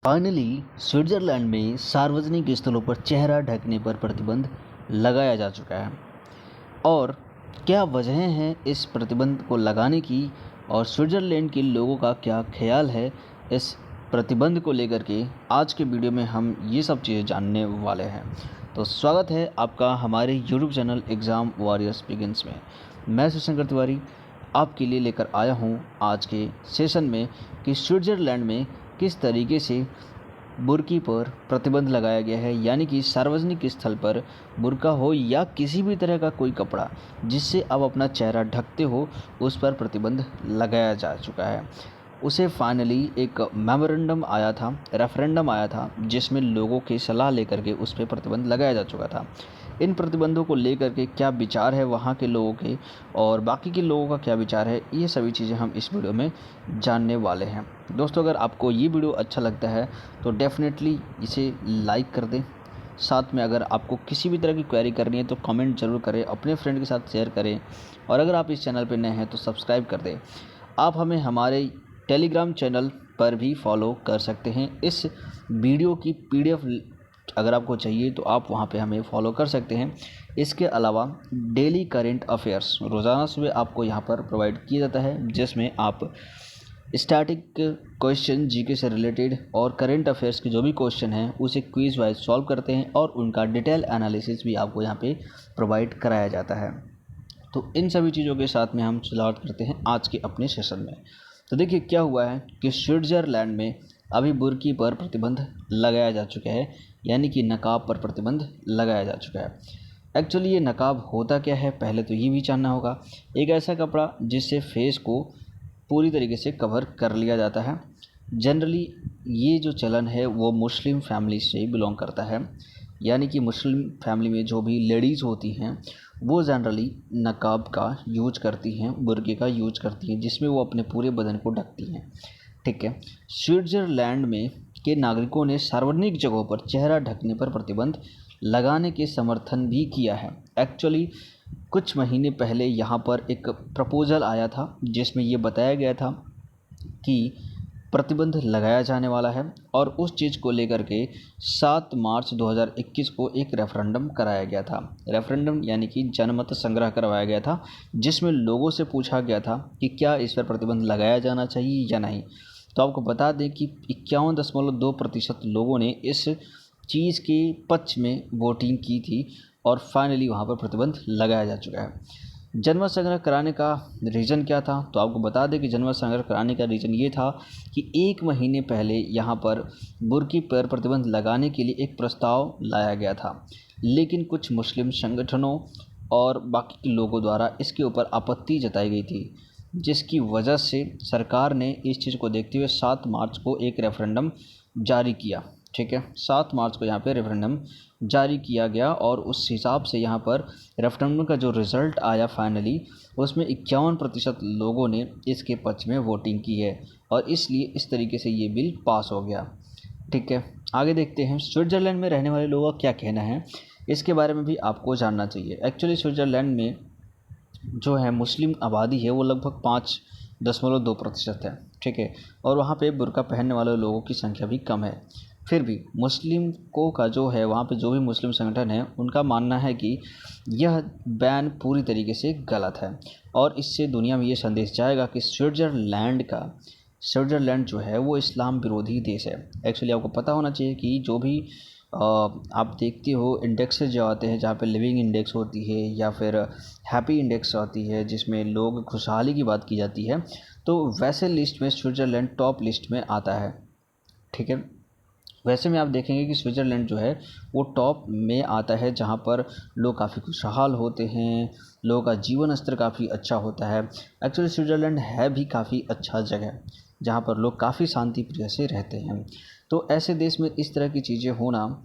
Finally Switzerland में सार्वजनिक स्थलों पर चेहरा ढकने पर प्रतिबंध लगाया जा चुका है। और क्या वजहें हैं इस प्रतिबंध को लगाने की और स्विट्जरलैंड के लोगों का क्या ख्याल है इस प्रतिबंध को लेकर के, आज के वीडियो में हम ये सब चीज़ें जानने वाले हैं। तो स्वागत है आपका हमारे YouTube channel exam warriors begins में। मैं शिवशंकर तिवारी आपके लिए लेकर आया हूँ आज के सेशन में कि स्विट्जरलैंड में किस तरीके से बुर्की पर प्रतिबंध लगाया गया है, यानी कि सार्वजनिक स्थल पर बुर्का हो या किसी भी तरह का कोई कपड़ा जिससे आप अपना चेहरा ढकते हो, उस पर प्रतिबंध लगाया जा चुका है। उसे फाइनली एक मेमोरेंडम आया था, रेफरेंडम आया था, जिसमें लोगों की सलाह लेकर के उस पर प्रतिबंध लगाया जा चुका था। इन प्रतिबंधों को लेकर के क्या विचार है वहाँ के लोगों के और बाकी के लोगों का क्या विचार है, ये सभी चीज़ें हम इस वीडियो में जानने वाले हैं। दोस्तों, अगर आपको ये वीडियो अच्छा लगता है तो डेफ़िनेटली इसे लाइक कर दें। साथ में अगर आपको किसी भी तरह की क्वेरी करनी है तो कमेंट ज़रूर करें, अपने फ्रेंड के साथ शेयर करें और अगर आप इस चैनल पर नए हैं तो सब्सक्राइब कर दें। आप हमें हमारे टेलीग्राम चैनल पर भी फॉलो कर सकते हैं। इस वीडियो की PDF अगर आपको चाहिए तो आप वहां पे हमें फॉलो कर सकते हैं। इसके अलावा डेली करेंट अफेयर्स रोज़ाना सुबह आपको यहां पर प्रोवाइड किया जाता है, जिसमें आप स्टैटिक क्वेश्चन जीके से रिलेटेड और करेंट अफेयर्स के जो भी क्वेश्चन हैं उसे क्विज वाइज सॉल्व करते हैं और उनका डिटेल एनालिसिस भी आपको यहाँ पे प्रोवाइड कराया जाता है। तो इन सभी चीज़ों के साथ में हम स्टार्ट करते हैं आज के अपने सेशन में। तो देखिए क्या हुआ है कि स्विट्ज़रलैंड में अभी बुर्की पर प्रतिबंध लगाया जा चुका है, यानी कि नकाब पर प्रतिबंध लगाया जा चुका है। एक्चुअली ये नकाब होता क्या है, पहले तो ये भी जानना होगा। एक ऐसा कपड़ा जिससे फेस को पूरी तरीके से कवर कर लिया जाता है। जनरली ये जो चलन है वो मुस्लिम फैमिली से बिलोंग करता है, यानी कि मुस्लिम फैमिली में जो भी लेडीज़ होती हैं वो जनरली नकाब का यूज करती हैं, बुर्के का यूज करती हैं, जिसमें वो अपने पूरे बदन को ढकती हैं। ठीक है। स्विट्ज़रलैंड में के नागरिकों ने सार्वजनिक जगहों पर चेहरा ढकने पर प्रतिबंध लगाने के समर्थन भी किया है। एक्चुअली कुछ महीने पहले यहाँ पर एक प्रपोज़ल आया था जिसमें ये बताया गया था कि प्रतिबंध लगाया जाने वाला है और उस चीज़ को लेकर के 7 मार्च 2021 को एक रेफरेंडम कराया गया था। रेफरेंडम यानी कि जनमत संग्रह करवाया गया था, जिसमें लोगों से पूछा गया था कि क्या इस पर प्रतिबंध लगाया जाना चाहिए या नहीं। तो आपको बता दें कि 51.2% लोगों ने इस चीज़ के पक्ष में वोटिंग की थी और फाइनली वहाँ पर प्रतिबंध लगाया जा चुका है। जनमत संग्रह कराने का रीज़न क्या था, तो आपको बता दें कि जनमत संग्रह कराने का रीज़न ये था कि 1 महीने पहले यहाँ पर बुर्की पर प्रतिबंध लगाने के लिए एक प्रस्ताव लाया गया था, लेकिन कुछ मुस्लिम संगठनों और बाकी के लोगों द्वारा इसके ऊपर आपत्ति जताई गई थी, जिसकी वजह से सरकार ने इस चीज़ को देखते हुए 7 मार्च को एक रेफरेंडम जारी किया। ठीक है, 7 मार्च को यहाँ पे रेफरेंडम जारी किया गया और उस हिसाब से यहाँ पर रेफरेंडम का जो रिज़ल्ट आया फाइनली, उसमें 51% लोगों ने इसके पक्ष में वोटिंग की है और इसलिए इस तरीके से ये बिल पास हो गया। ठीक है, आगे देखते हैं स्विट्ज़रलैंड में रहने वाले लोगों का क्या कहना है, इसके बारे में भी आपको जानना चाहिए। एक्चुअली स्विट्ज़रलैंड में जो है मुस्लिम आबादी है वो लगभग 5.2% है। ठीक है, और वहाँ पे बुर्का पहनने वाले लोगों की संख्या भी कम है। फिर भी मुस्लिम को का जो है वहाँ पे जो भी मुस्लिम संगठन है उनका मानना है कि यह बैन पूरी तरीके से गलत है और इससे दुनिया में ये संदेश जाएगा कि स्विट्ज़रलैंड जो है वो इस्लाम विरोधी देश है। एक्चुअली आपको पता होना चाहिए कि जो भी आप देखते हो इंडेक्सेस जो आते हैं, जहाँ पे लिविंग इंडेक्स होती है या फिर हैप्पी इंडेक्स आती है जिसमें लोग खुशहाली की बात की जाती है, तो वैसे लिस्ट में स्विट्ज़रलैंड टॉप लिस्ट में आता है। ठीक है, वैसे में आप देखेंगे कि स्विट्ज़रलैंड जो है वो टॉप में आता है, जहाँ पर लोग काफ़ी खुशहाल होते हैं, लोगों का जीवन स्तर काफ़ी अच्छा होता है। एक्चुअली स्विट्ज़रलैंड है भी काफ़ी अच्छा जगह जहाँ पर लोग काफ़ी शांति प्रिय से रहते हैं। तो ऐसे देश में इस तरह की चीज़ें होना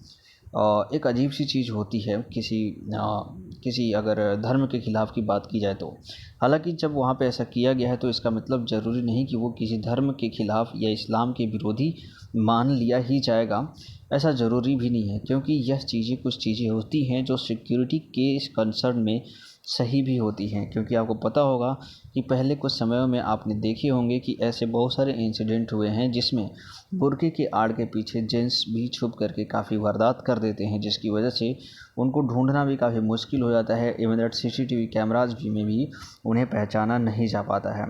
एक अजीब सी चीज़ होती है किसी अगर धर्म के ख़िलाफ़ की बात की जाए तो। हालांकि जब वहाँ पे ऐसा किया गया है तो इसका मतलब ज़रूरी नहीं कि वो किसी धर्म के ख़िलाफ़ या इस्लाम के विरोधी मान लिया ही जाएगा। ऐसा ज़रूरी भी नहीं है, क्योंकि यह चीज़ें कुछ चीज़ें होती हैं जो सिक्योरिटी के इस कंसर्न में सही भी होती हैं। क्योंकि आपको पता होगा कि पहले कुछ समयों में आपने देखे होंगे कि ऐसे बहुत सारे इंसिडेंट हुए हैं जिसमें बुर्के के आड़ के पीछे जेंट्स भी छुप करके काफ़ी वारदात कर देते हैं, जिसकी वजह से उनको ढूंढना भी काफ़ी मुश्किल हो जाता है। इवन दैट CCTV कैमराज भी में भी उन्हें पहचाना नहीं जा पाता है।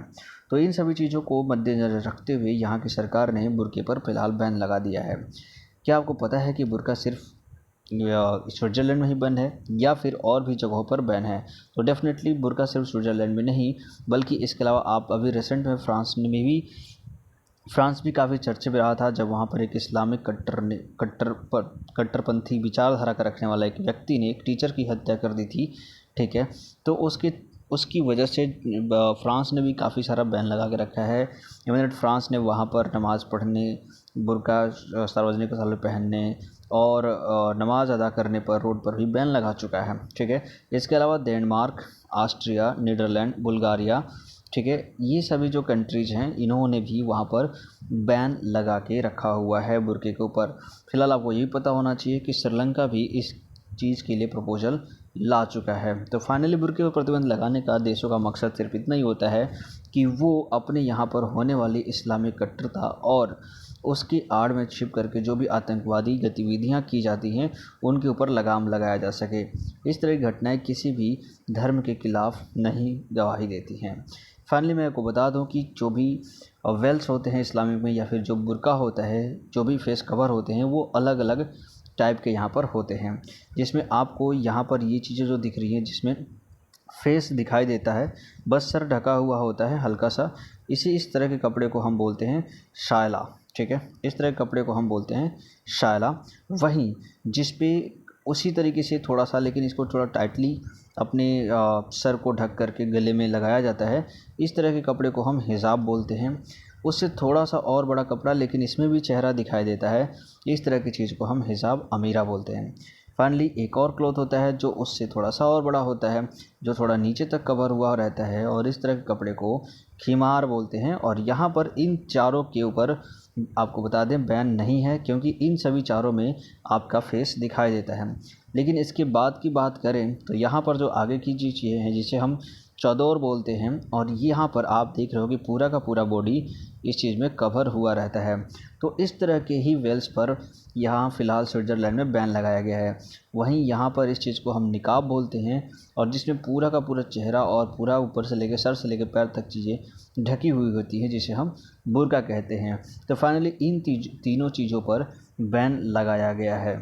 तो इन सभी चीज़ों को मद्देनज़र रखते हुए यहाँ की सरकार ने बुर्के पर फ़िलहाल बैन लगा दिया है। क्या आपको पता है कि बुर्का सिर्फ स्विट्ज़रलैंड में ही बैन है या फिर और भी जगहों पर बैन है? तो डेफिनेटली बुर्का सिर्फ स्विट्ज़रलैंड में नहीं, बल्कि इसके अलावा आप अभी रिसेंट में फ्रांस भी काफ़ी चर्चे में रहा था, जब वहाँ पर एक इस्लामिक कट्टरपंथी विचारधारा का रखने वाला एक व्यक्ति ने एक टीचर की हत्या कर दी थी। ठीक है, तो उसकी वजह से फ्रांस ने भी काफ़ी सारा बैन लगा के रखा है। इवन फ्रांस ने वहाँ पर नमाज़ पढ़ने, बुर्का सार्वजनिक स्थल में पहनने और नमाज़ अदा करने पर रोड पर भी बैन लगा चुका है। ठीक है, इसके अलावा डेनमार्क, ऑस्ट्रिया, नीदरलैंड, बुल्गारिया, ठीक है, ये सभी जो कंट्रीज़ हैं इन्होंने भी वहाँ पर बैन लगा के रखा हुआ है बुर्के के ऊपर। फ़िलहाल आपको ये भी पता होना चाहिए कि श्रीलंका भी इस चीज़ के लिए प्रपोजल ला चुका है। तो फाइनली बुर्के पर प्रतिबंध लगाने का देशों का मकसद सिर्फ इतना ही होता है कि वो अपने यहाँ पर होने वाली इस्लामिक कट्टरता और उसकी आड़ में छिप करके जो भी आतंकवादी गतिविधियाँ की जाती हैं उनके ऊपर लगाम लगाया जा सके। इस तरह की घटनाएं किसी भी धर्म के खिलाफ नहीं गवाही देती हैं। फाइनली मैं आपको बता दूं कि जो भी वेल्स होते हैं इस्लामिक में या फिर जो बुर्का होता है, जो भी फेस कवर होते हैं, वो अलग अलग टाइप के यहाँ पर होते हैं, जिसमें आपको यहाँ पर ये चीज़ें जो दिख रही हैं जिसमें फेस दिखाई देता है, बस सर ढका हुआ होता है हल्का सा, इस तरह के कपड़े को हम बोलते हैं शायला। ठीक है, इस तरह के कपड़े को हम बोलते हैं शायला। वहीं जिस पे उसी तरीके से थोड़ा सा, लेकिन इसको थोड़ा टाइटली अपने सर को ढक करके गले में लगाया जाता है, इस तरह के कपड़े को हम हिजाब बोलते हैं। उससे थोड़ा सा और बड़ा कपड़ा लेकिन इसमें भी चेहरा दिखाई देता है, इस तरह की चीज़ को हम हिजाब अमीरा बोलते हैं। फाइनली एक और क्लॉथ होता है जो उससे थोड़ा सा और बड़ा होता है, जो थोड़ा नीचे तक कवर हुआ रहता है, और इस तरह के कपड़े को खीमार बोलते हैं। और यहाँ पर इन चारों के ऊपर आपको बता दें बैन नहीं है, क्योंकि इन सभी चारों में आपका फेस दिखाई देता है। लेकिन इसके बाद की बात करें तो यहाँ पर जो आगे की जो चीज़ें हैं जिसे हम चौदोर बोलते हैं, और यहाँ पर आप देख रहे हो कि पूरा का पूरा बॉडी इस चीज़ में कवर हुआ रहता है। तो इस तरह के ही वेल्स पर यहाँ फ़िलहाल स्विट्ज़रलैंड में बैन लगाया गया है। वहीं यहाँ पर इस चीज़ को हम निकाब बोलते हैं, और जिसमें पूरा का पूरा चेहरा और पूरा ऊपर से लेकर सर से लेकर पैर तक चीज़ें ढकी हुई होती हैं, जिसे हम बुर्का कहते हैं। तो फाइनली इन तीनों चीज़ों पर बैन लगाया गया है।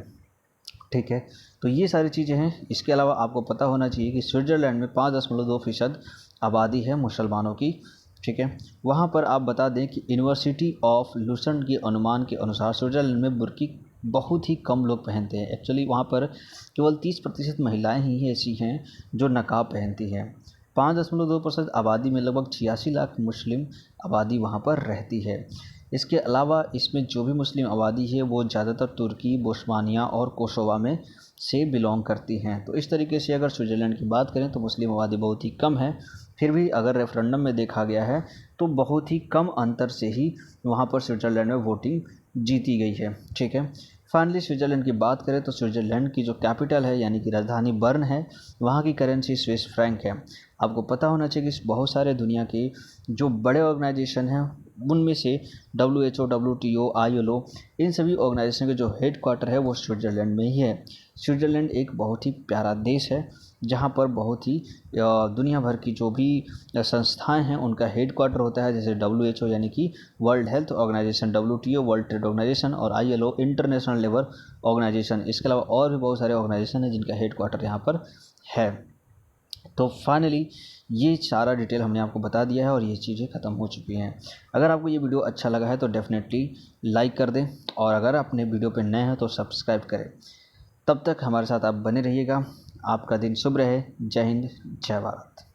ठीक है, तो ये सारी चीज़ें हैं। इसके अलावा आपको पता होना चाहिए कि स्विट्ज़रलैंड में 5.2% आबादी है मुसलमानों की। ठीक है, वहाँ पर आप बता दें कि यूनिवर्सिटी ऑफ लुसेंट के अनुमान के अनुसार स्विट्ज़रलैंड में बुर्की बहुत ही कम लोग पहनते हैं। एक्चुअली वहाँ पर केवल 30% महिलाएं ही ऐसी हैं जो नकाब पहनती हैं। 5.2% आबादी में लगभग 86 लाख मुस्लिम आबादी वहाँ पर रहती है। इसके अलावा इसमें जो भी मुस्लिम आबादी है वो ज़्यादातर तुर्की, बोस्मानिया और कोसोवा में से बिलोंग करती हैं। तो इस तरीके से अगर स्विट्ज़रलैंड की बात करें तो मुस्लिम आबादी बहुत ही कम है। फिर भी अगर रेफरेंडम में देखा गया है तो बहुत ही कम अंतर से ही वहाँ पर स्विट्ज़रलैंड में वोटिंग जीती गई है। ठीक है, फाइनली स्विट्ज़रलैंड की बात करें तो स्विट्ज़रलैंड की जो कैपिटल है यानी कि राजधानी बर्न है, वहाँ की करेंसी स्विस फ्रैंक है। आपको पता होना चाहिए कि बहुत सारे दुनिया के जो बड़े ऑर्गेनाइजेशन हैं उनमें से WHO, WTO, ILO, इन सभी ऑर्गेनाइजेशन के जो हेड क्वार्टर है वो स्विट्ज़रलैंड में ही है। स्विट्ज़रलैंड एक बहुत ही प्यारा देश है जहाँ पर बहुत ही दुनिया भर की जो भी संस्थाएं हैं उनका हेड क्वार्टर होता है, जैसे WHO यानी कि world health organisation, WTO world trade organisation, और ILO इंटरनेशनल लेबर ऑर्गेनाइजेशन। इसके अलावा और भी बहुत सारे ऑर्गेनाइजेशन हैं जिनका हेड क्वार्टर यहाँ पर है। तो फाइनली ये सारा डिटेल हमने आपको बता दिया है और ये चीज़ें ख़त्म हो चुकी हैं। अगर आपको ये वीडियो अच्छा लगा है तो डेफिनेटली लाइक कर दें, और अगर अपने वीडियो पे नए हैं तो सब्सक्राइब करें। तब तक हमारे साथ आप बने रहिएगा। आपका दिन शुभ रहे। जय हिंद, जय भारत।